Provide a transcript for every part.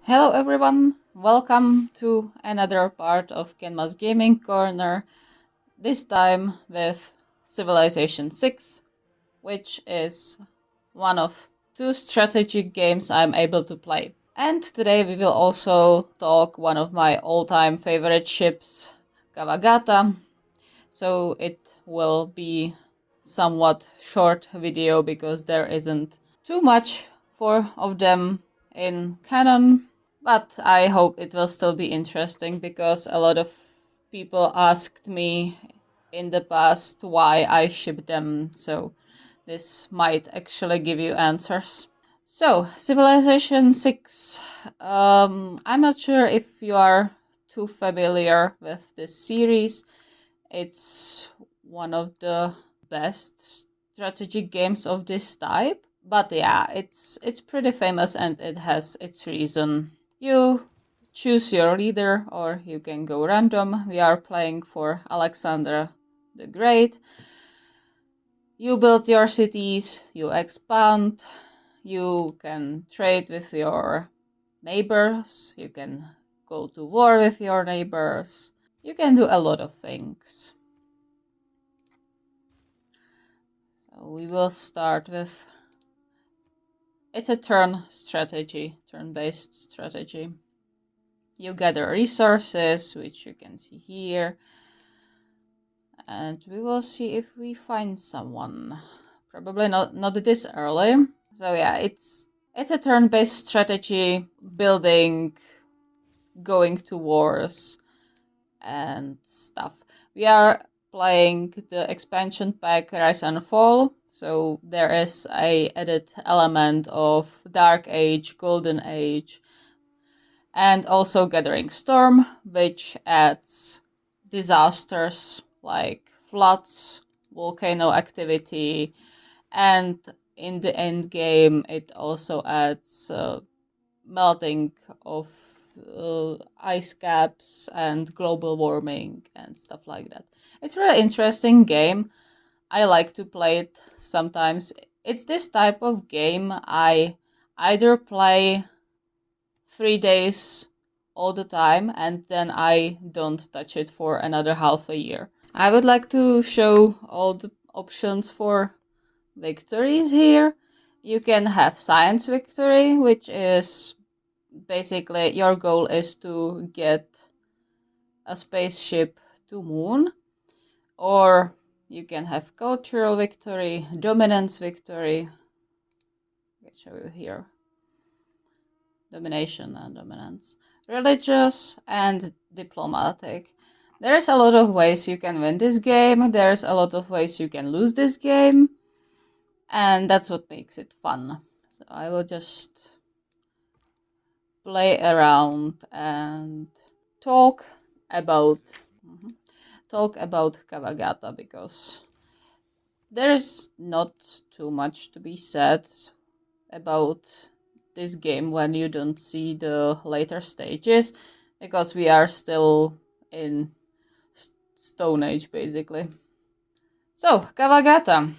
Hello everyone, welcome to another part of Kenma's Gaming Corner, this time with Civilization 6, which is one of two strategic games I'm able to play. And today we will also talk one of my all-time favorite ships, KawaGata, so it will be somewhat short video because there isn't too much of them in canon. But I hope it will still be interesting because a lot of people asked me in the past why I ship them, so this might actually give you answers. So, Civilization 6. I'm not sure if you are too familiar with this series. It's one of the best strategic games of this type. But yeah, it's pretty famous and it has its reason. You choose your leader or you can go random. We are playing for Alexander the Great. You build your cities, you expand, you can trade with your neighbors, you can go to war with your neighbors, you can do a lot of things. So we will start with, it's a turn-based strategy. You gather resources, which you can see here. And we will see if we find someone. Probably not this early. So yeah, it's a turn-based strategy, building, going to wars, and stuff. We are playing the expansion pack Rise and Fall. So there is a added element of Dark Age, Golden Age, and also Gathering Storm, which adds disasters like floods, volcano activity, and in the end game it also adds melting of ice caps and global warming and stuff like that. It's a really interesting game. I like to play it sometimes. It's this type of game I either play 3 days all the time and then I don't touch it for another half a year. I would like to show all the options for victories here. You can have science victory, which is basically your goal is to get a spaceship to moon, or you can have cultural victory, dominance victory. I'll show you here. Domination and dominance. Religious and diplomatic. There's a lot of ways you can win this game. There's a lot of ways you can lose this game. And that's what makes it fun. So I will just play around and talk about KawaGata because there's not too much to be said about this game when you don't see the later stages, because we are still in Stone Age basically. So, KawaGata.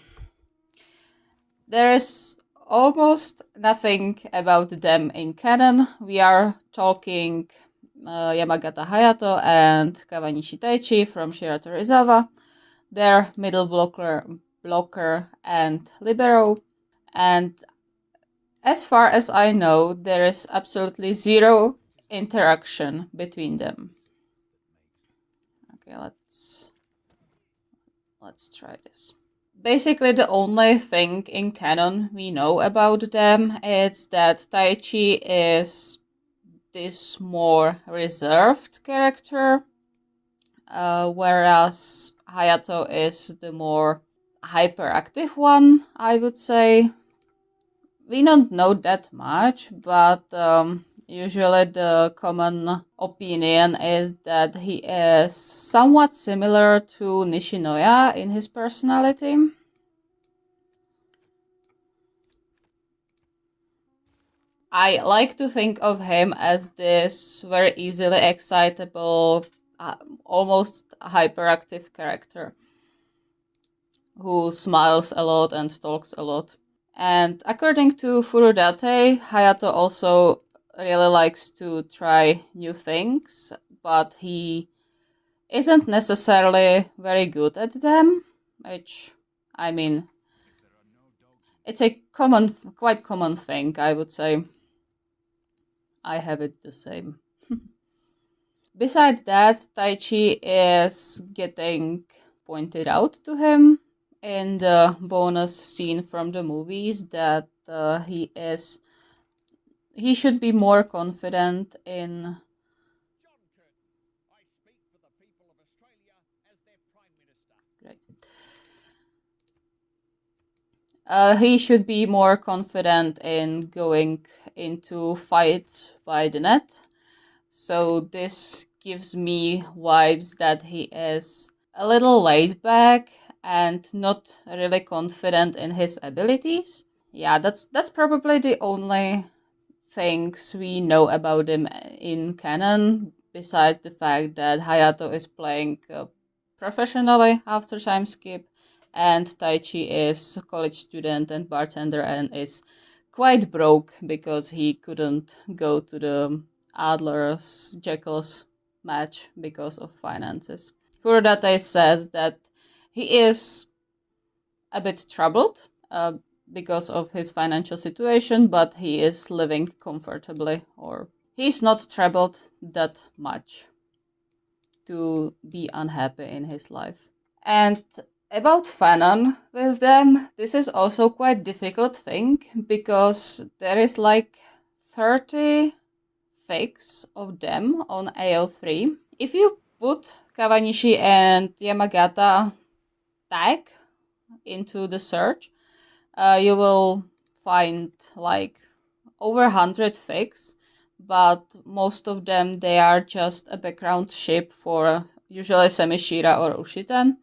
There is almost nothing about them in canon. We are talking Yamagata Hayato and Kawanishi Taichi from Shirato Rizawa. They're middle blocker and libero. And as far as I know, there is absolutely zero interaction between them. Okay, let's try this. Basically, the only thing in canon we know about them is that Taichi is this more reserved character, whereas Hayato is the more hyperactive one, I would say. We don't know that much, but usually the common opinion is that he is somewhat similar to Nishinoya in his personality. I like to think of him as this very easily excitable, almost hyperactive character who smiles a lot and talks a lot. And according to Furudate, Hayato also really likes to try new things, but he isn't necessarily very good at them, which, I mean, it's a quite common thing, I would say. I have it the same. Besides that, Tai Chi is getting pointed out to him in the bonus scene from the movies that he should be more confident in. Great. He should be more confident in going into fights by the net. So this gives me vibes that he is a little laid back and not really confident in his abilities. Yeah, that's probably the only things we know about him in canon, besides the fact that Hayato is playing professionally after time skip, and Taichi is a college student and bartender and is quite broke because he couldn't go to the Adler's Jekyll's match because of finances. Furodate says that he is a bit troubled because of his financial situation, but he is living comfortably, or he's not troubled that much to be unhappy in his life. And about Fanon with them, this is also quite difficult thing because there is like 30 fakes of them on AO3. If you put Kawanishi and Yamagata tag into the search, you will find like over 100 fakes, but most of them they are just a background ship for usually Semishira or Ushiten.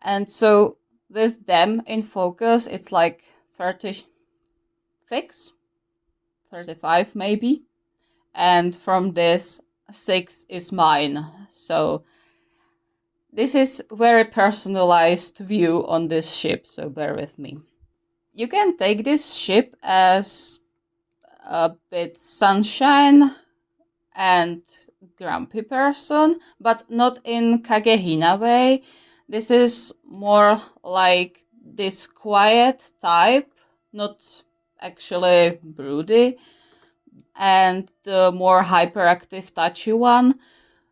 And so with them in focus, it's like 30 fakes, 35 maybe. And from this, 6 is mine. So this is very personalized view on this ship, so bear with me. You can take this ship as a bit sunshine and grumpy person, but not in Kagehina way. This is more like this quiet type, not actually broody, and the more hyperactive touchy one,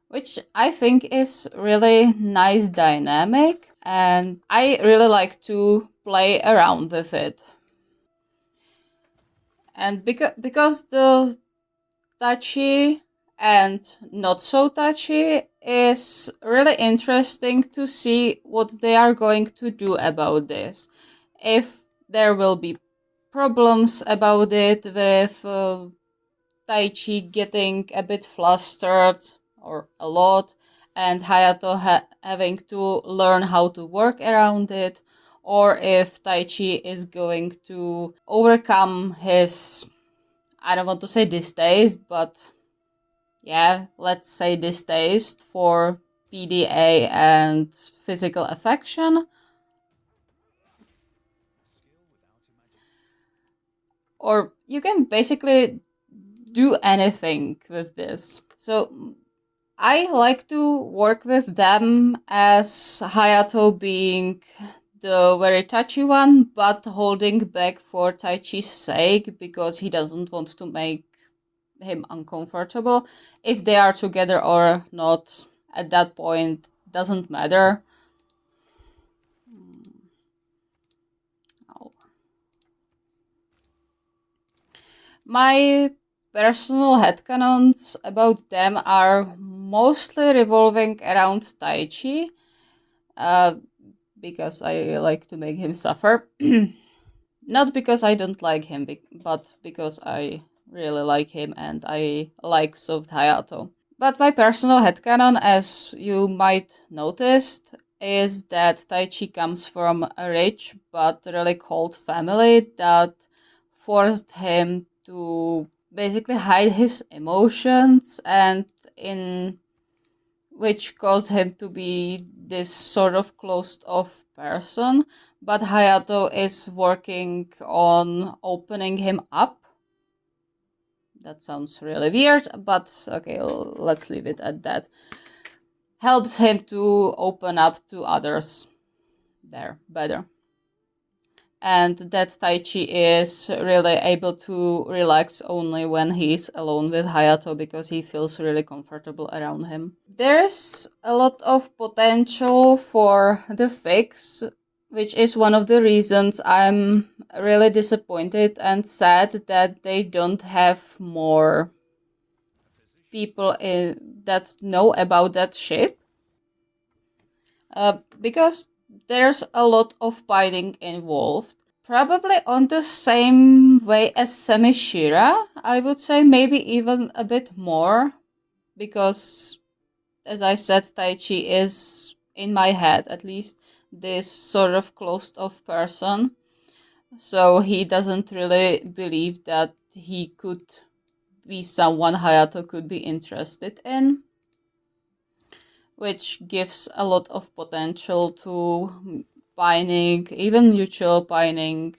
which I think is really nice dynamic, and I really like to play around with it. And because the touchy and not so touchy is really interesting to see what they are going to do about this. If there will be problems about it with Taichi getting a bit flustered or a lot, and Hayato having to learn how to work around it, or if Taichi is going to overcome his, I don't want to say distaste, but yeah, let's say distaste for PDA and physical affection. Or you can basically do anything with this. So I like to work with them as Hayato being the very touchy one, but holding back for Taichi's sake because he doesn't want to make him uncomfortable. If they are together or not, at that point, doesn't matter. Oh. My personal headcanons about them are mostly revolving around Taichi, uh, because I like to make him suffer. Not because I don't like him, but because I really like him and I like Soft Hayato. But my personal headcanon, as you might noticed, is that Taichi comes from a rich but really cold family that forced him to basically hide his emotions, and in which caused him to be this sort of closed off person. But Hayato is working on opening him up that sounds really weird, but okay, let's leave it at that. Helps him to open up to others there better. And that Taichi is really able to relax only when he's alone with Hayato because he feels really comfortable around him. There's a lot of potential for the fix, which is one of the reasons I'm really disappointed and sad that they don't have more people that know about that ship. Because there's a lot of fighting involved. Probably on the same way as Semishira, I would say, maybe even a bit more, because, as I said, Taichi is, in my head at least, this sort of closed off person. So he doesn't really believe that he could be someone Hayato could be interested in, which gives a lot of potential to pining, even mutual pining.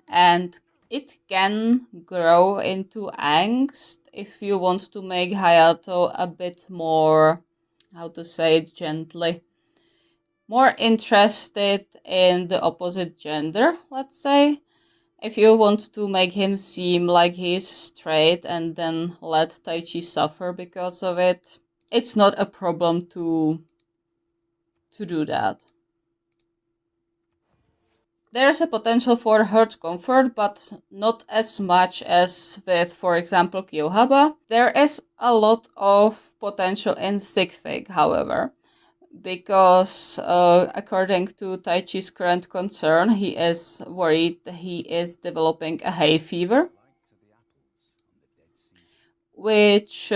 And it can grow into angst if you want to make Hayato a bit more, how to say it gently, more interested in the opposite gender, let's say. If you want to make him seem like he's straight and then let Taichi suffer because of it, it's not a problem to do that. There's a potential for hurt comfort, but not as much as with, for example, Kyohaba. There is a lot of potential in sick fig, however, because according to Taichi's current concern, he is worried that he is developing a hay fever, which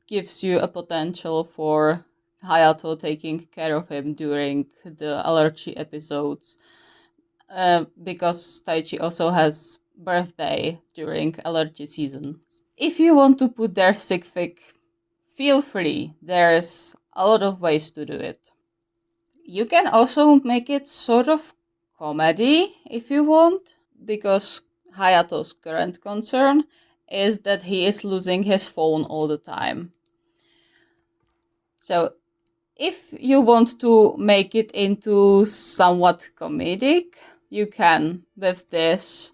gives you a potential for Hayato taking care of him during the allergy episodes. Because Taichi also has birthday during allergy season. If you want to put their sick fic, feel free. There's a lot of ways to do it. You can also make it sort of comedy if you want, because Hayato's current concern is that he is losing his phone all the time. So if you want to make it into somewhat comedic, you can with this.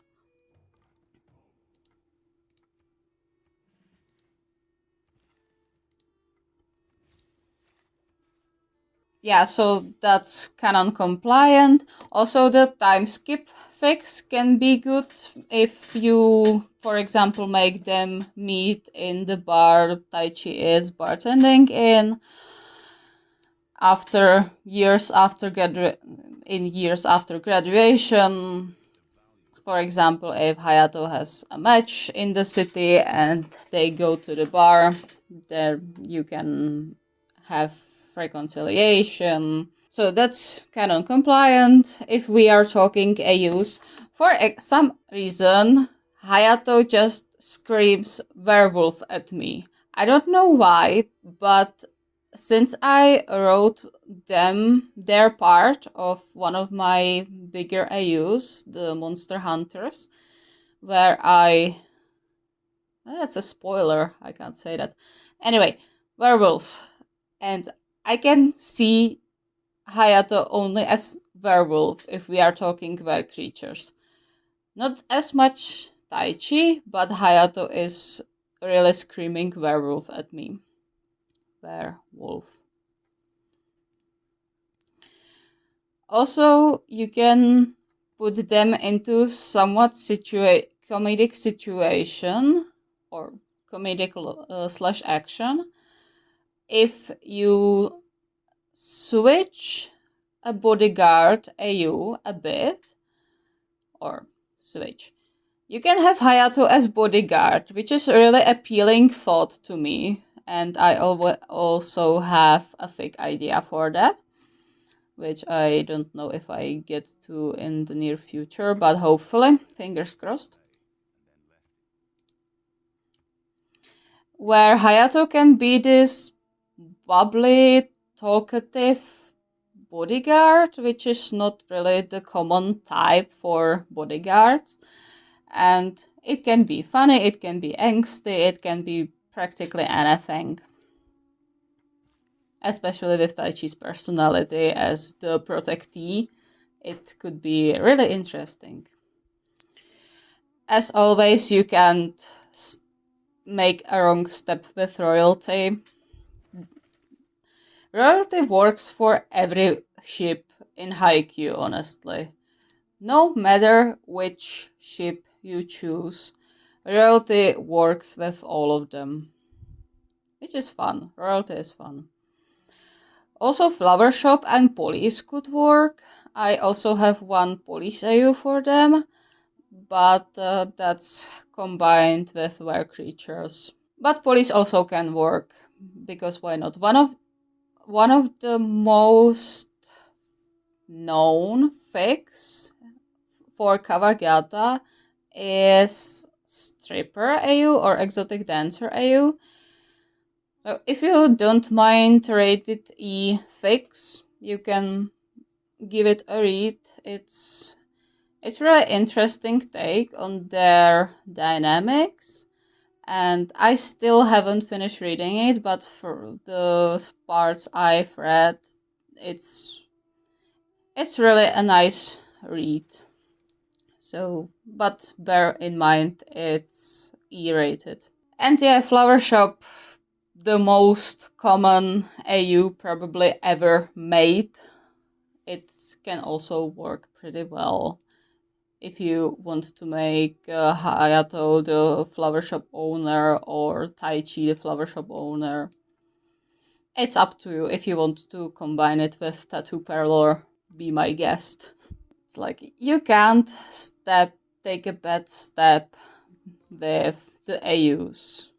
Yeah, so that's canon compliant. Also, the time skip fix can be good if you, for example, make them meet in the bar Taichi is bartending in after years after graduation. For example, if Hayato has a match in the city and they go to the bar, there you can have reconciliation. So that's canon compliant. If we are talking AUs, for some reason, Hayato just screams werewolf at me. I don't know why, but since I wrote their part of one of my bigger AUs, the Monster Hunters, where that's a spoiler, I can't say that. Anyway, werewolves. And I can see Hayato only as werewolf if we are talking were creatures. Not as much Taichi, but Hayato is really screaming werewolf at me. Werewolf. Also, you can put them into somewhat comedic situation or comedic slash action if you switch a bodyguard AU a bit, or switch. You can have Hayato as bodyguard, which is a really appealing thought to me, and I also have a fake idea for that, which I don't know if I get to in the near future, but hopefully, fingers crossed. Where Hayato can be this bubbly, talkative bodyguard, which is not really the common type for bodyguards. And it can be funny, it can be angsty, it can be practically anything. Especially with Taichi's personality as the protectee, it could be really interesting. As always, you can't make a wrong step with royalty. Royalty works for every ship in Haikyuu, honestly. No matter which ship you choose, royalty works with all of them. Which is fun. Royalty is fun. Also, Flower Shop and Police could work. I also have one Police AU for them, but that's combined with Were Creatures. But Police also can work, because why not? One of the most known fics for KawaGata is Stripper AU or Exotic Dancer AU. So if you don't mind rated E fics, you can give it a read. It's really interesting take on their dynamics, and I still haven't finished reading it, but for the parts I've read, it's really a nice read. So, but bear in mind it's E-rated. And yeah, Flower Shop, the most common AU probably ever made. It can also work pretty well if you want to make Hayato the flower shop owner or Taichi the flower shop owner. It's up to you. If you want to combine it with Tattoo Parlor, be my guest. It's like you can't take a bad step with the AUs.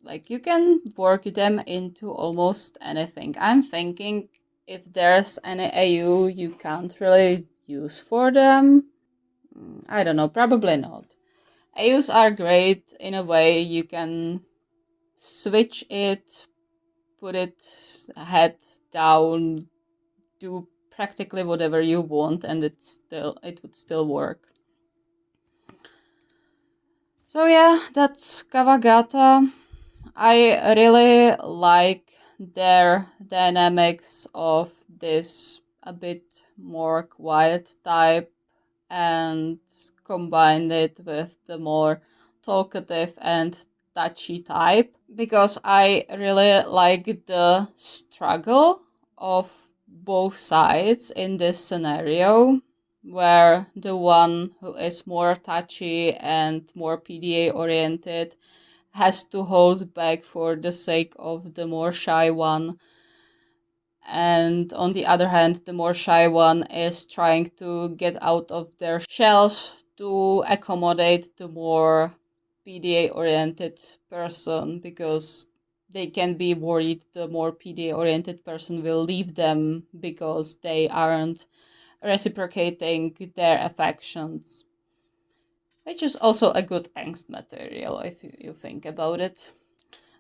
Like you can work them into almost anything. I'm thinking if there's any AU you can't really use for them. I don't know, probably not. AUs are great in a way you can switch it, put it head down, do practically whatever you want, and it would still work. So yeah, that's KawaGata. I really like their dynamics of this a bit more quiet type and combine it with the more talkative and touchy type, because I really like the struggle of both sides in this scenario, where the one who is more touchy and more PDA oriented has to hold back for the sake of the more shy one. And on the other hand, the more shy one is trying to get out of their shells to accommodate the more PDA oriented person, because they can be worried the more PDA oriented person will leave them because they aren't reciprocating their affections. Which is also a good angst material if you think about it.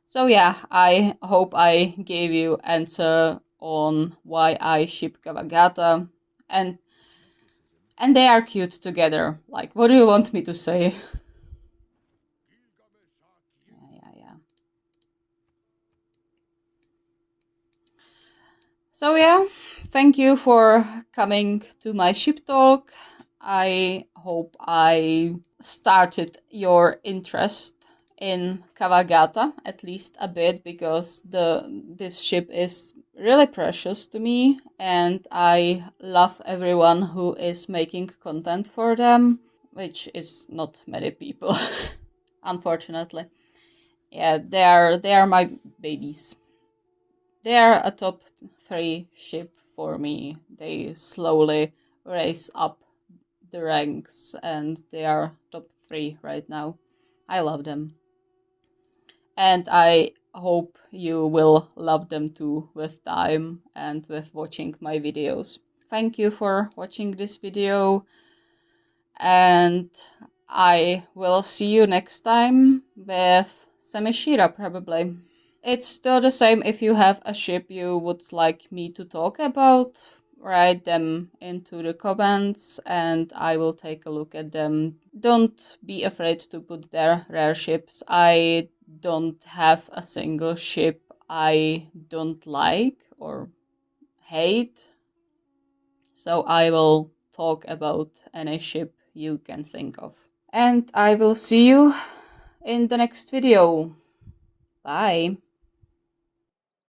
So yeah, I hope I gave you answer on why I ship KawaGata, and they are cute together. Like, what do you want me to say? Yeah. So yeah, thank you for coming to my ship talk. I hope I started your interest in KawaGata at least a bit, because this ship is really precious to me, and I love everyone who is making content for them, which is not many people, unfortunately. Yeah, they are my babies. They are a top 3 ship for me. They slowly raise up the ranks, and they are top 3 right now. I love them. And I hope you will love them too with time and with watching my videos. Thank you for watching this video, and I will see you next time with Semishira probably. It's still the same if you have a ship you would like me to talk about. write them into the comments and I will take a look at them. Don't be afraid to put their rare ships. I don't have a single ship I don't like or hate, so I will talk about any ship you can think of. And I will see you in the next video. Bye!